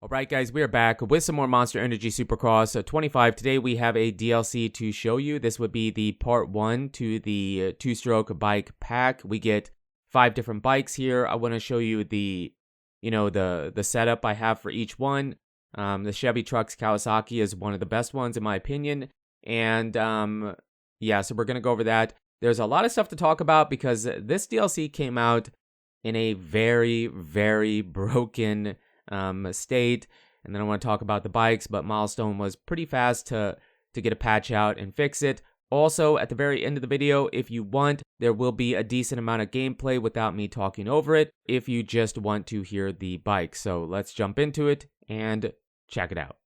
Alright guys, we are back with some more Monster Energy Supercross 25. Today we have a DLC to show you. This would be the part 1 to the two-stroke bike pack. We get 5 different bikes here. I want to show you the setup I have for each one. The Chevy Trucks Kawasaki is one of the best ones in my opinion. And yeah, so we're going to go over that. There's a lot of stuff to talk about because this DLC came out in a very, very broken state, and then I want to talk about the bikes, but Milestone was pretty fast to get a patch out and fix it. Also, at the very end of the video, if you want, there will be a decent amount of gameplay without me talking over it, if you just want to hear the bike. So let's jump into it and check it out.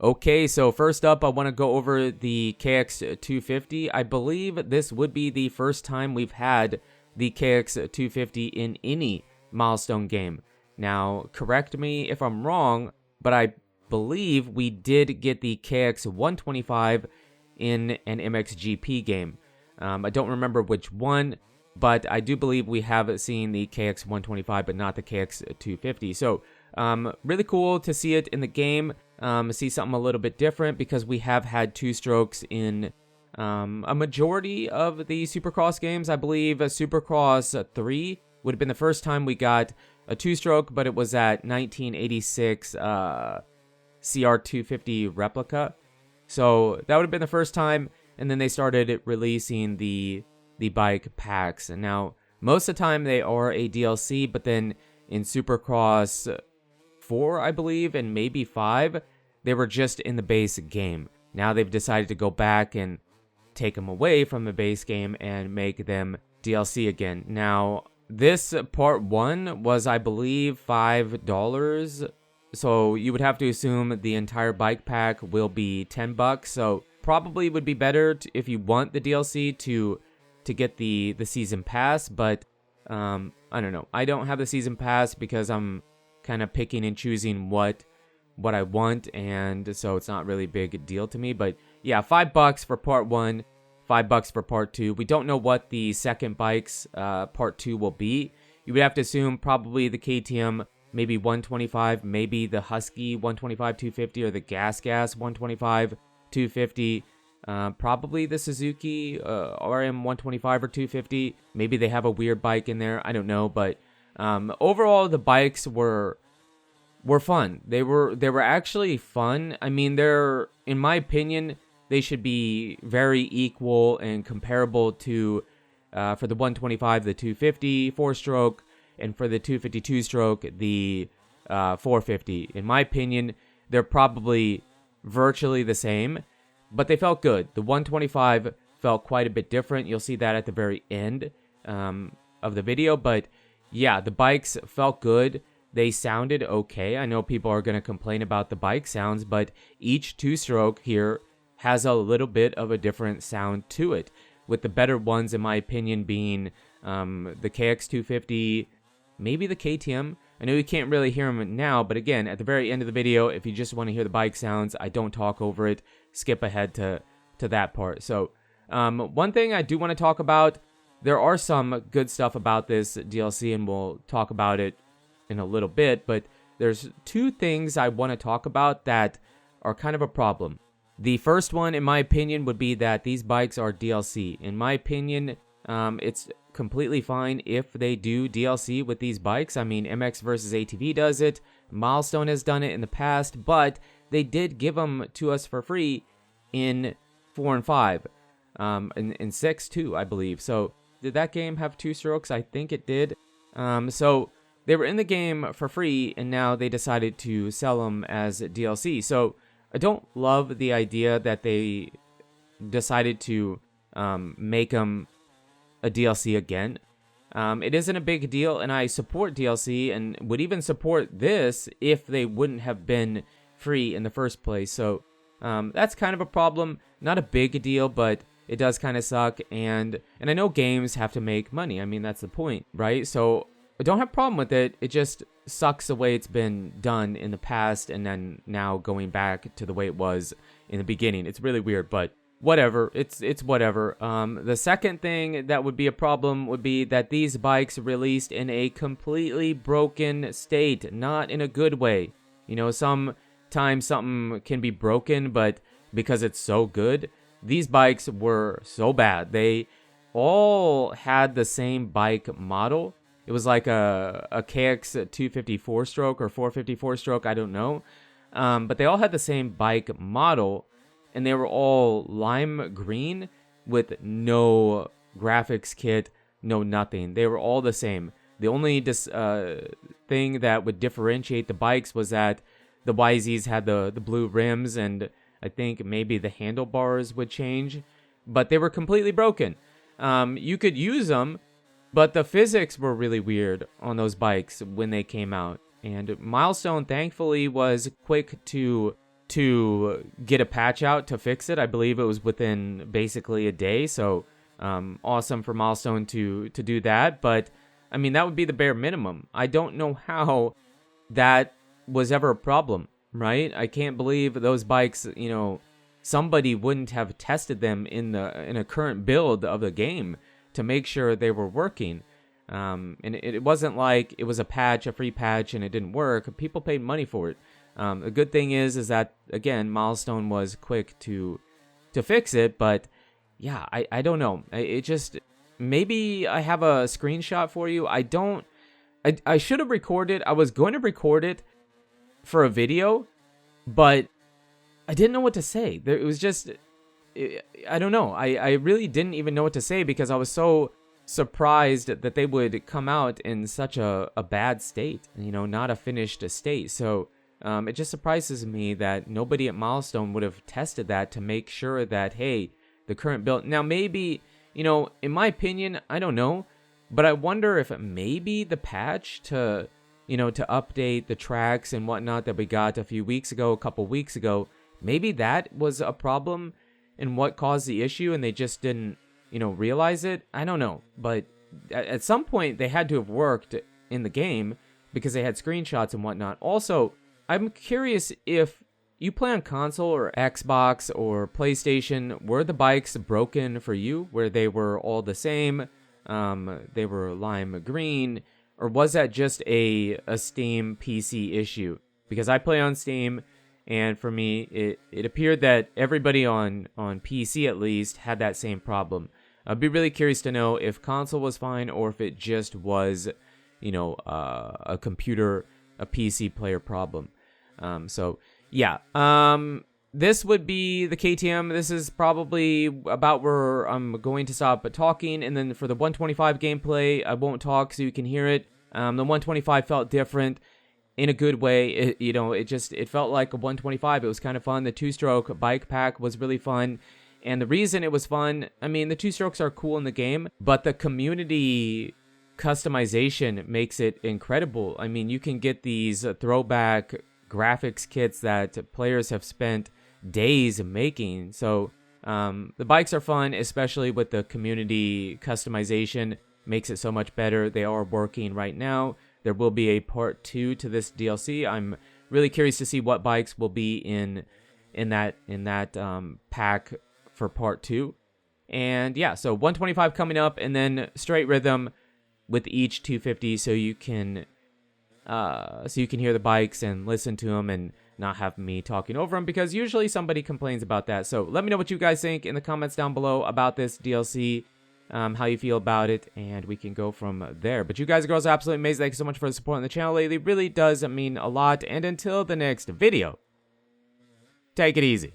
Okay, so first up, I want to go over the KX250. I believe this would be the first time we've had the KX250 in any Milestone game. Now, correct me if I'm wrong, but I believe we did get the KX125 in an MXGP game. I don't remember which one, but I do believe we have seen the KX125, but not the KX250. So, really cool to see it in the game, see something a little bit different, because we have had two strokes in a majority of the Supercross games. I believe Supercross 3 would have been the first time we got a two-stroke, but it was at 1986 CR250 replica. So that would have been the first time, and then they started releasing the bike packs. And now, most of the time they are a DLC, but then in Supercross 4, I believe, and maybe 5, they were just in the base game. Now they've decided to go back and take them away from the base game and make them DLC again. Now, this part 1 was, I believe, $5. So you would have to assume the entire bike pack will be $10. So probably would be better if you want the DLC to get the season pass. But I don't know. I don't have the season pass because I'm kind of picking and choosing what I want, and so it's not really a big deal to me. But yeah, $5 for part 1. $5 for part 2. We don't know what the second bike's part 2 will be. You would have to assume probably the KTM, maybe 125, maybe the Husky 125 250, or the Gas 125 250. Probably the Suzuki RM 125 or 250. Maybe they have a weird bike in there. I don't know, but overall the bikes were fun. They were actually fun. I mean, they're, in my opinion, they should be very equal and comparable to, for the 125, the 250 4-stroke, and for the 252 stroke, the 450. In my opinion, they're probably virtually the same, but they felt good. The 125 felt quite a bit different. You'll see that at the very end of the video, but yeah, the bikes felt good. They sounded okay. I know people are going to complain about the bike sounds, but each two-stroke here has a little bit of a different sound to it, with the better ones, in my opinion, being the KX250, maybe the KTM. I know you can't really hear them now, but again, at the very end of the video, if you just want to hear the bike sounds, I don't talk over it. Skip ahead to that part. So, one thing I do want to talk about, there are some good stuff about this DLC, and we'll talk about it in a little bit, but there's 2 things I want to talk about that are kind of a problem. The first one, in my opinion, would be that these bikes are DLC. In my opinion, it's completely fine if they do DLC with these bikes. I mean, MX versus ATV does it. Milestone has done it in the past, but they did give them to us for free in 4 and 5. In 6 too, I believe. So, did that game have 2 strokes? I think it did. So, they were in the game for free, and now they decided to sell them as DLC. So, I don't love the idea that they decided to make them a DLC again. It isn't a big deal, and I support DLC and would even support this if they wouldn't have been free in the first place. So that's kind of a problem. Not a big deal, but it does kind of suck. And I know games have to make money. I mean, that's the point, right? So I don't have a problem with it. It just sucks the way it's been done in the past, and then now going back to the way it was in the beginning. It's really weird, but whatever. It's whatever. The second thing that would be a problem would be that these bikes released in a completely broken state, not in a good way. You know, sometimes something can be broken, but because it's so good, these bikes were so bad. They all had the same bike model. It was like a KX 254 stroke or 454 stroke, I don't know. But they all had the same bike model, and they were all lime green with no graphics kit, no nothing. They were all the same. The only thing that would differentiate the bikes was that the YZs had the blue rims, and I think maybe the handlebars would change, but they were completely broken. You could use them, but the physics were really weird on those bikes when they came out. And Milestone, thankfully, was quick to get a patch out to fix it. I believe it was within basically a day. So awesome for Milestone to do that. But I mean, that would be the bare minimum. I don't know how that was ever a problem, right? I can't believe those bikes, you know, somebody wouldn't have tested them in a current build of the game to make sure they were working. And it wasn't like it was a free patch, and it didn't work. People paid money for it. The good thing is that, again, Milestone was quick to fix it. But yeah, I don't know. It just, maybe I have a screenshot for you. I should have recorded. I was going to record it for a video, but I didn't know what to say. It was just, I don't know. I really didn't even know what to say because I was so surprised that they would come out in such a bad state, you know, not a finished state. So it just surprises me that nobody at Milestone would have tested that to make sure that, hey, the current build. Now, maybe, you know, in my opinion, I don't know, but I wonder if maybe the patch to, you know, to update the tracks and whatnot that we got a couple weeks ago, maybe that was a problem and what caused the issue, and they just didn't, you know, realize it. I don't know, but at some point they had to have worked in the game because they had screenshots and whatnot. Also, I'm curious if you play on console or Xbox or PlayStation, were the bikes broken for you, where they were all the same, they were lime green, or was that just a Steam PC issue? Because I play on Steam, and for me, it appeared that everybody on PC at least had that same problem. I'd be really curious to know if console was fine or if it just was, you know, a PC player problem. So yeah, this would be the KTM. This is probably about where I'm going to stop talking. And then for the 125 gameplay, I won't talk so you can hear it. The 125 felt different in a good way. It felt like a 125. It was kind of fun. The two-stroke bike pack was really fun. And the reason it was fun, I mean, the two-strokes are cool in the game, but the community customization makes it incredible. I mean, you can get these throwback graphics kits that players have spent days making. So the bikes are fun, especially with the community customization. Makes it so much better. They are working right now. There will be a part 2 to this DLC. I'm really curious to see what bikes will be in that pack for part 2. And yeah, so 125 coming up, and then straight rhythm with each 250, so you can hear the bikes and listen to them and not have me talking over them, because usually somebody complains about that. So let me know what you guys think in the comments down below about this DLC, how you feel about it, and we can go from there. But you guys and girls are absolutely amazing. Thank you so much for the support on the channel lately. It really does mean a lot. And until the next video, take it easy.